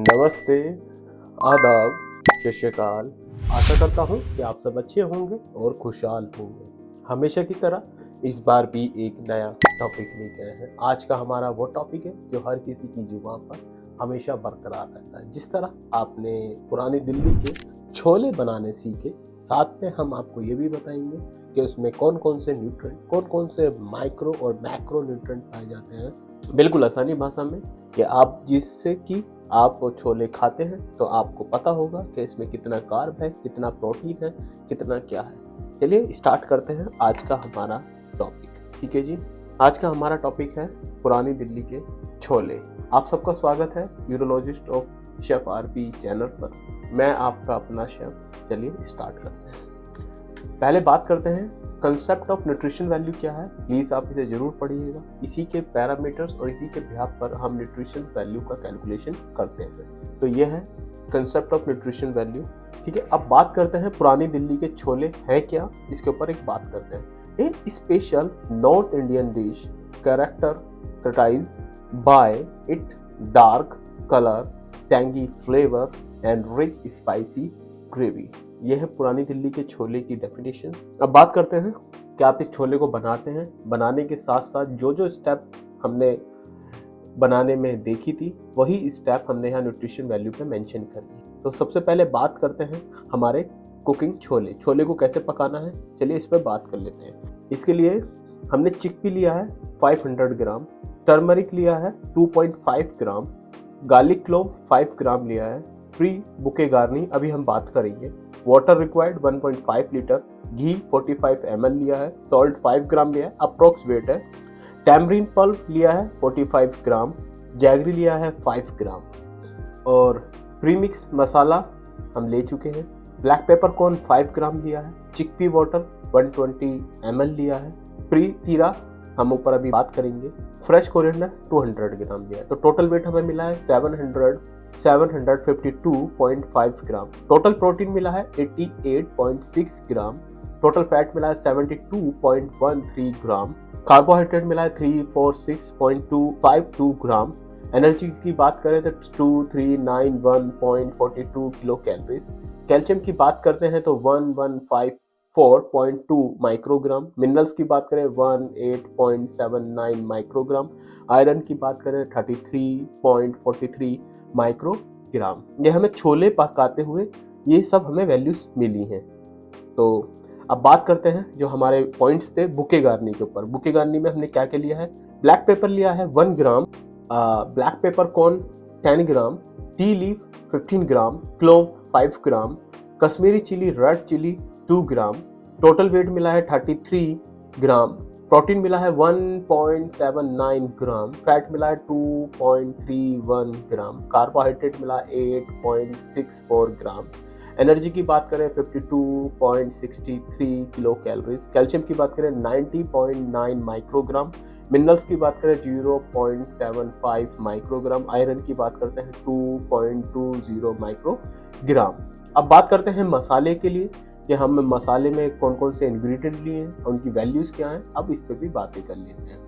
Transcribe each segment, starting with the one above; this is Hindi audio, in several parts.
नमस्ते, आदाब, सत श्री अकाल। आशा करता हूँ कि आप सब अच्छे होंगे और खुशहाल होंगे। हमेशा की तरह इस बार भी एक नया टॉपिक लेके आए हैं। आज का हमारा वो टॉपिक है जो हर किसी की जुबान पर हमेशा बरकरार रहता है। जिस तरह आपने पुरानी दिल्ली के छोले बनाने सीखे, साथ में हम आपको ये भी बताएंगे कि उसमें कौन कौन से न्यूट्रेंट, कौन कौन से माइक्रो और मैक्रो न्यूट्रेंट पाए जाते हैं, बिल्कुल आसानी भाषा में, कि आप जिससे कि आप छोले खाते हैं तो आपको पता होगा कि इसमें कितना कार्ब है, कितना प्रोटीन है, कितना क्या है। चलिए स्टार्ट करते हैं आज का हमारा टॉपिक। ठीक है जी, आज का हमारा टॉपिक है पुरानी दिल्ली के छोले। आप सबका स्वागत है urologist of chef RP channel पर। मैं आपका अपना शेफ। चलिए स्टार्ट करते हैं। पहले बात करते हैं कंसेप्ट ऑफ न्यूट्रिशन वैल्यू क्या है। प्लीज आप इसे जरूर पढ़िएगा। इसी के पैरामीटर्स और इसी के बिहाफ पर हम न्यूट्रिशन वैल्यू का कैलकुलेशन करते हैं। तो यह है कंसेप्ट ऑफ न्यूट्रिशन वैल्यू। ठीक है, अब बात करते हैं पुरानी दिल्ली के छोले हैं क्या, इसके ऊपर एक बात करते हैं। A special North Indian dish characterise by it dark colour, tangy flavour and rich spicy gravy. यह है पुरानी दिल्ली के छोले की डेफिनेशंस। अब बात करते हैं कि आप इस छोले को बनाते हैं। बनाने के साथ साथ जो जो स्टेप हमने बनाने में देखी थी, वही स्टेप हमने यहाँ न्यूट्रिशन वैल्यू पे मेंशन कर दी। तो सबसे पहले बात करते हैं हमारे कुकिंग छोले को कैसे पकाना है। चलिए इस पर बात कर लेते हैं। इसके लिए हमने चिकपी लिया है 500 ग्राम, टर्मरिक लिया है 2.5 ग्राम, गार्लिक क्लोव 5 ग्राम लिया है, प्री बुके गार्नी अभी हम बात करेंगे, वाटर रिक्वायर्ड 1.5 लीटर, घी 45 ml लिया है, सॉल्ट 5 ग्राम लिया है, अप्रोक्स वेट है, टैमरिन पल्प लिया है 45 ग्राम, जैगरी लिया है 5 ग्राम, और प्रीमिक्स मसाला हम ले चुके हैं। ब्लैक पेपर कॉर्न 5 ग्राम लिया है, चिकपी वाटर 120 ml लिया है, प्री तीरा हम ऊपर अभी बात करेंगे, फ्रेश कोरिएंडर 200 ग्राम लिया है। तो टोटल वेट हमें मिला है 752.5 ग्राम। टोटल प्रोटीन मिला है 88.6 ग्राम। टोटल फैट मिला है 72.13 ग्राम। कार्बोहाइड्रेट मिला है 346.252 ग्राम। एनर्जी की बात करें तो 2391.42 किलो कैलोरीज। कैल्शियम की बात करते हैं तो 1154.2 माइक्रोग्राम। मिनरल्स की बात करें 18.79 माइक्रोग्राम। आयरन की बात करें 33.43 माइक्रोग्राम। ये हमें छोले पकाते हुए ये सब हमें वैल्यूज मिली हैं। तो अब बात करते हैं जो हमारे पॉइंट्स थे बुके गार्नी के ऊपर। बुके गार्नी में हमने क्या क्या लिया है। ब्लैक पेपर लिया है 1 ग्राम, ब्लैक पेपर कॉर्न 10 ग्राम, टी लीफ 15 ग्राम, क्लोव 5 ग्राम, कश्मीरी चिली रेड चिली 2 ग्राम। टोटल वेट मिला है 33 ग्राम। प्रोटीन मिला है 1.79 ग्राम। फैट मिला है 2.31 ग्राम। कार्बोहाइड्रेट मिला 8.64 ग्राम। एनर्जी की बात करें 52.63 किलो कैलोरीज। कैल्शियम की बात करें 90.9 माइक्रोग्राम। मिनरल्स की बात करें 0.75 माइक्रोग्राम। आयरन की बात करते हैं 2.20 माइक्रोग्राम। अब बात करते हैं मसाले के लिए कि हम मसाले में कौन कौन से इंग्रेडिएंट लिए हैं, उनकी वैल्यूज क्या हैं। अब इस पे भी बातें कर लेते हैं।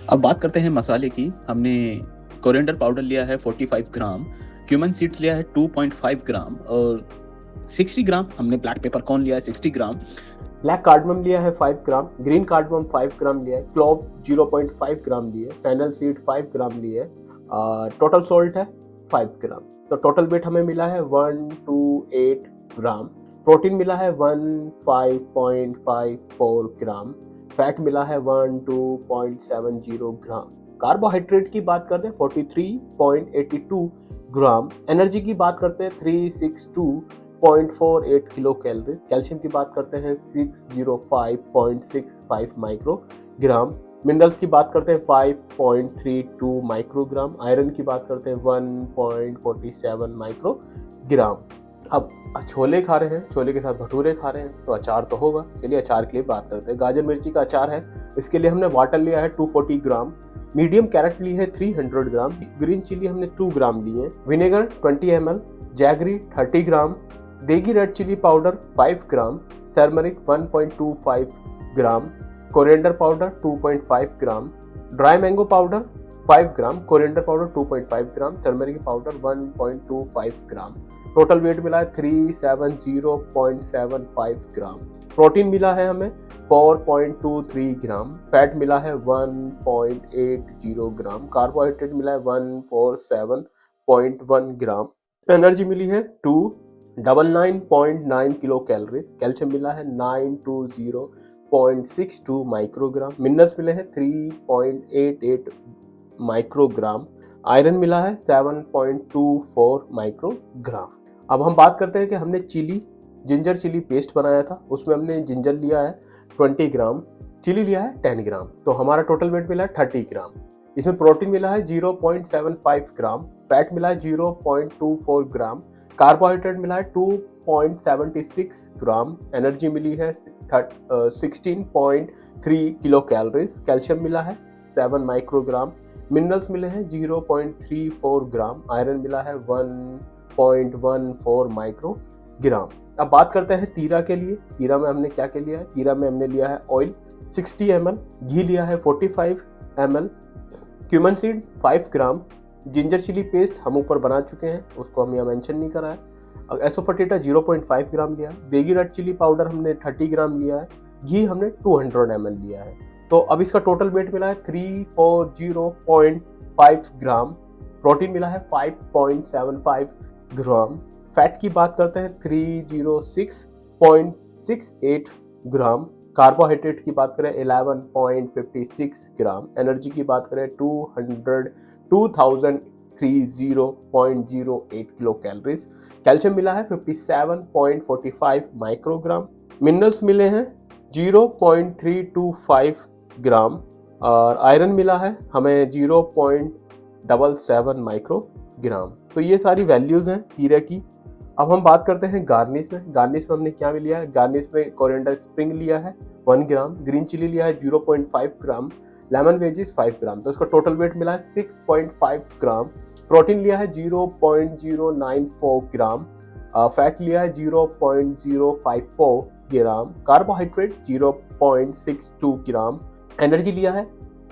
अब बात करते हैं मसाले की। हमने कोरिएंडर पाउडर लिया है 45 ग्राम, क्यूमन सीड्स लिया है 2.5 ग्राम, और 60 ग्राम हमने ब्लैक पेपर कॉर्न लिया है 60 ग्राम। ब्लैक कार्डमम लिया है 5 ग्राम, ग्रीन कार्डमम 5 ग्राम लिया है, क्लोव 0.5 ग्राम लिए, फैनल सीड 5 ग्राम लिए, टोटल सॉल्ट है 5 ग्राम। तो टोटल वेट हमें मिला है 128 ग्राम। प्रोटीन मिला है 15.54 ग्राम। फैट मिला है 12.70 ग्राम। कार्बोहाइड्रेट की बात करते हैं 43.82 ग्राम। एनर्जी की बात करते हैं 362.48 किलो कैलोरीज। कैल्शियम की बात करते हैं 605.65 माइक्रोग्राम। मिनरल्स की बात करते हैं 5.32 माइक्रोग्राम। आयरन की बात करते हैं 1.47 माइक्रोग्राम। अब छोले खा रहे हैं, छोले के साथ भटूरे खा रहे हैं, तो अचार तो होगा। चलिए अचार के लिए बात करते हैं। गाजर मिर्ची का अचार है, इसके लिए हमने वाटर लिया है 240 ग्राम, मीडियम कैरेट ली है 300 ग्राम, ग्रीन चिली हमने 2 ग्राम लिए, विनेगर 20 ml, जैगरी 30 ग्राम, देगी रेड चिली पाउडर 5 ग्राम, टर्मरिक 1.25 ग्राम, कोरिएंडर पाउडर 2.5 ग्राम, ड्राई मैंगो पाउडर 5 ग्राम, कोरिएंडर पाउडर 2.5 ग्राम, टर्मरिक पाउडर 1.25 ग्राम। टोटल वेट मिला है 370.75 ग्राम। प्रोटीन मिला है हमें 4.23 ग्राम, फैट मिला है 1.80 ग्राम, कार्बोहाइड्रेट मिला है 147.1 ग्राम, एनर्जी मिली है 299.9 किलो कैलोरीज, कैल्शियम मिला है 920.62 माइक्रोग्राम, मिनरल्स मिले हैं 3.88 माइक्रोग्राम, आयरन मिला है 7.24 माइक्रोग्राम। अब हम बात करते हैं कि हमने जिंजर चिली पेस्ट बनाया था, उसमें हमने जिंजर लिया है 20 ग्राम, चिली लिया है 10 ग्राम, तो हमारा टोटल वेट मिला है 30 ग्राम। इसमें प्रोटीन मिला है 0.75 ग्राम, फैट मिला है 0.24 ग्राम, कार्बोहाइड्रेट मिला है 2.76 ग्राम, एनर्जी मिली है 16.3 किलो कैलोरीज, कैल्शियम मिला है 7 माइक्रोग्राम, मिनरल्स मिले हैं 0.34 ग्राम, आयरन मिला है 1.14 माइक्रोग्राम। अब बात करते हैं तीरा के लिए। तीरा में हमने क्या क्या लिया है? तीरा में हमने लिया है ऑयल 60 ml, घी लिया है 45 ml, क्यूमन सीड 5 ग्राम, जिंजर चिली पेस्ट हम ऊपर बना चुके हैं, उसको हम यहाँ मेंशन नहीं करा है। एसोफोटिटा 0.5 ग्राम लिया है, बेगी रेड चिली पाउडर हमने 30 ग्राम लिया है, घी हमने 200 ml लिया है। तो अब इसका टोटल वेट मिला है 340.5 ग्राम, प्रोटीन मिला है 5.75 ग्राम, फैट की बात करते हैं 306.68 ग्राम, कार्बोहाइड्रेट की बात करें 11.56 ग्राम, एनर्जी की बात करें 2030.08 किलो कैलोरीज, कैल्शियम मिला है 57.45 माइक्रोग्राम, मिनरल्स मिले हैं 0.325 ग्राम और आयरन मिला है हमें 0.77 माइक्रोग्राम। तो ये सारी वैल्यूज हैं तीरे की। अब हम बात करते हैं गार्निश में। गार्निश में हमने क्या लिया है? गार्निश में कोरिएंडर स्प्रिंग लिया है 1 ग्राम, ग्रीन चिली लिया है 0.5 ग्राम, लेमन वेजिस 5 ग्राम, तो इसका टोटल वेट मिला है 6.5 ग्राम, प्रोटीन लिया है 0.094 ग्राम, फैट लिया है 0.054 ग्राम, कार्बोहाइड्रेट 0.62 ग्राम, एनर्जी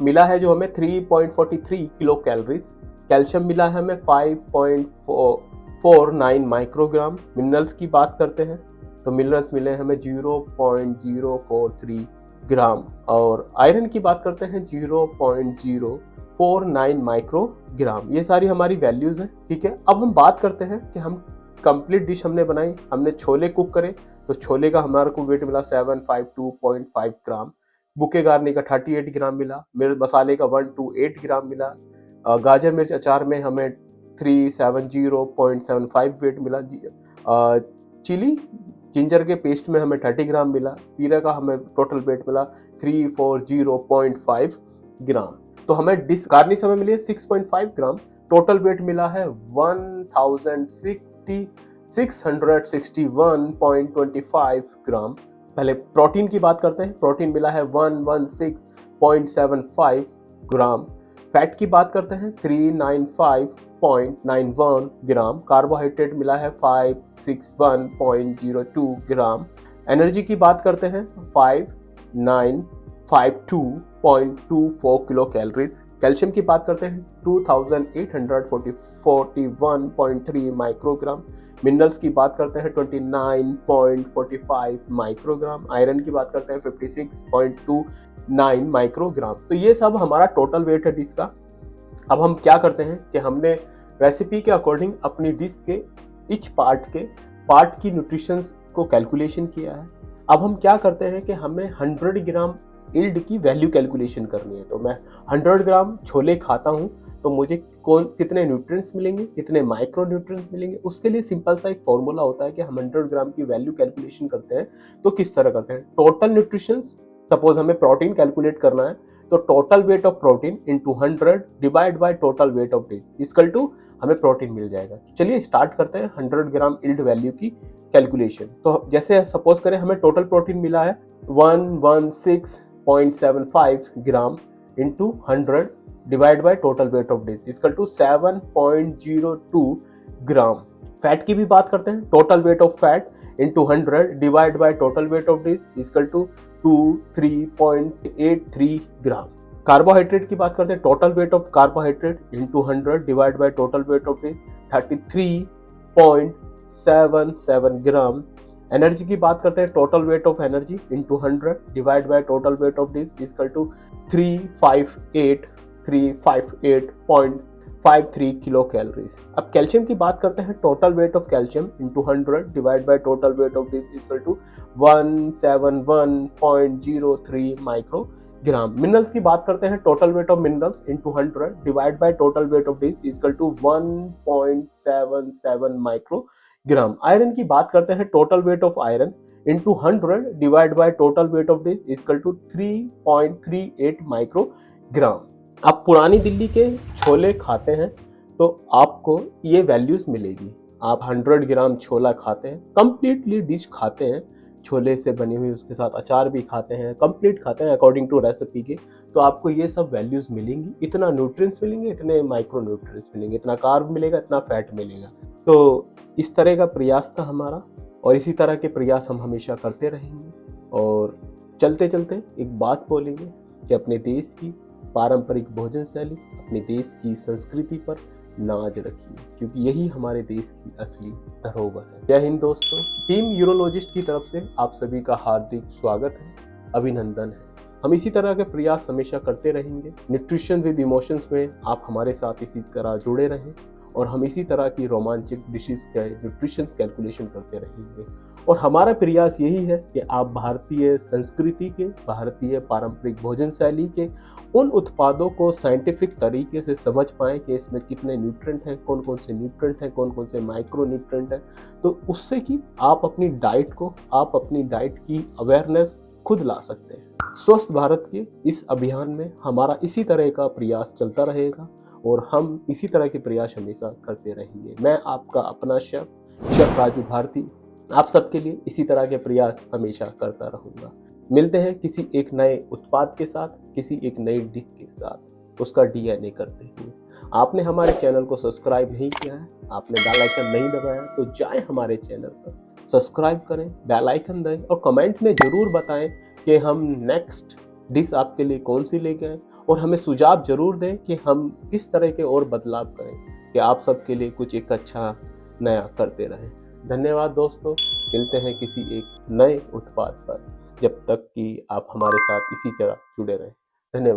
मिला है जो हमें 3.43 किलो कैलोरीज, कैल्शियम मिला है हमें 5.49 माइक्रोग्राम, मिनरल्स की बात करते हैं तो मिनरल्स मिले हमें 0.043 ग्राम और आयरन की बात करते हैं 0.049 माइक्रोग्राम। ये सारी हमारी वैल्यूज हैं, ठीक है। अब हम बात करते हैं कि हम कंप्लीट डिश हमने बनाई, हमने छोले कुक करे तो छोले का हमारे को वेट मिला 752.5 ग्राम, बुके गार्नी का 38 ग्राम मिला, मिर्च मसाले का 128 ग्राम मिला, गाजर मिर्च अचार में हमें 370.75 वेट मिला, चिली जिंजर के पेस्ट में हमें 30 ग्राम मिला, तीरा का हमें टोटल वेट मिला 340.5 ग्राम। तो हमें डिश गार्निश हमें मिली है 6.5 ग्राम, टोटल वेट मिला है 661.25 ग्राम। पहले प्रोटीन की बात करते हैं। प्रोटीन मिला है 116.75 ग्राम, फैट की बात करते हैं 395.91 ग्राम, कार्बोहाइड्रेट मिला है 561.02 ग्राम, एनर्जी की बात करते हैं 5952.24 किलो कैलोरीज, कैल्शियम की बात करते हैं 2841.3 माइक्रोग्राम, मिनरल्स की बात करते हैं 29.45 माइक्रोग्राम, आयरन की बात करते हैं 56.29 माइक्रोग्राम। तो ये सब हमारा टोटल वेट है डिश का। अब हम क्या करते हैं कि हमने रेसिपी के अकॉर्डिंग अपनी डिश के इच पार्ट की न्यूट्रिशंस को कैलकुलेशन किया है। अब हम क्या करते हैं कि हमें 100 ग्राम इल्ड की वैल्यू कैलकुलेशन करनी है। तो मैं 100 ग्राम छोले खाता हूँ तो मुझे कितने न्यूट्रिएंट्स मिलेंगे, कितने माइक्रो न्यूट्रिएंट्स मिलेंगे। उसके लिए सिंपल सा एक फॉर्मूला होता है कि हम 100 ग्राम की वैल्यू कैलकुलेशन करते हैं तो किस तरह करते हैं। टोटल न्यूट्रिशंस, सपोज हमें प्रोटीन कैलकुलेट करना है तो total weight of protein into 100 divide by total weight of dish equal to हमें प्रोटीन मिल जाएगा। चलिए स्टार्ट करते हैं 100 ग्राम इल्ड वैल्यू की कैलकुलेशन। तो जैसे सपोज करें हमें टोटल प्रोटीन मिला है 116.75 gram into 100 divide by total weight of dish equal to 7.02 gram. Fat की भी बात करते हैं। Total weight of fat into 100 divide by total weight of dish equal to 3.83 gram. Carbohydrate की बात करते हैं, total weight of carbohydrate into 100 divide by total weight of 33.77 gram. Energy की बात करते हैं, total weight of energy into 100 divide by total weight of this equal to 358.53 kilo calories. अब कैल्शियम की बात करते हैं, total weight of calcium into 100 divide by total weight of this equal to 171.03 microgram. Minerals की बात करते हैं, total weight of minerals into 100 divide by total weight of this equal to 1.77 microgram. Iron की बात करते हैं, total weight of iron into 100 divide by total weight of this equal to 3.38 microgram. आप पुरानी दिल्ली के छोले खाते हैं तो आपको ये वैल्यूज मिलेगी। आप 100 ग्राम छोला खाते हैं, कंप्लीटली डिश खाते हैं छोले से बनी हुई, उसके साथ अचार भी खाते हैं, कंप्लीट खाते हैं अकॉर्डिंग टू रेसिपी के, तो आपको ये सब वैल्यूज मिलेंगी। इतना न्यूट्रिएंट्स मिलेंगे, इतने माइक्रो न्यूट्रिएंट्स मिलेंगे, इतना कार्ब मिलेगा, इतना फैट मिलेगा। तो इस तरह का प्रयास था हमारा और इसी तरह के प्रयास हम हमेशा करते रहेंगे। और चलते चलते एक बात बोलेंगे कि अपने देश की पारंपरिक भोजन शैली, अपने देश की संस्कृति पर नाज रखिए, क्योंकि यही हमारे देश की असली धरोहर है। जय हिंद दोस्तों। टीम यूरोलॉजिस्ट की तरफ से आप सभी का हार्दिक स्वागत है, अभिनंदन है। हम इसी तरह के प्रयास हमेशा करते रहेंगे। न्यूट्रिशन विद इमोशंस में आप हमारे साथ इसी तरह जुड़े रहें और हम इसी तरह की रोमांचक डिशेस का न्यूट्रिशन कैलकुलेशन करते रहेंगे। और हमारा प्रयास यही है कि आप भारतीय संस्कृति के, भारतीय पारंपरिक भोजन शैली के उन उत्पादों को साइंटिफिक तरीके से समझ पाएं कि इसमें कितने न्यूट्रिएंट हैं, कौन कौन से न्यूट्रिएंट हैं, कौन कौन से माइक्रो न्यूट्रिएंट हैं, तो उससे कि आप अपनी डाइट की अवेयरनेस खुद ला सकते हैं। स्वस्थ भारत के इस अभियान में हमारा इसी तरह का प्रयास चलता रहेगा और हम इसी तरह के प्रयास हमेशा करते रहेंगे। मैं आपका अपना शेफ राजू भारती आप सबके लिए इसी तरह के प्रयास हमेशा करता रहूंगा। मिलते हैं किसी एक नए उत्पाद के साथ, किसी एक नई डिश के साथ, उसका DNA करते हुए। आपने हमारे चैनल को सब्सक्राइब नहीं किया है, आपने बेल आइकन नहीं दबाया, तो जाएं हमारे चैनल पर, सब्सक्राइब करें, बेल आइकन दें और कमेंट में जरूर बताएं कि हम नेक्स्ट डिश आपके लिए कौन सी लेके आए, और हमें सुझाव जरूर दें कि हम किस तरह के और बदलाव करें कि आप सबके लिए कुछ एक अच्छा नया करते रहें। धन्यवाद दोस्तों, मिलते हैं किसी एक नए उत्पाद पर, जब तक कि आप हमारे साथ इसी तरह जुड़े रहें। धन्यवाद।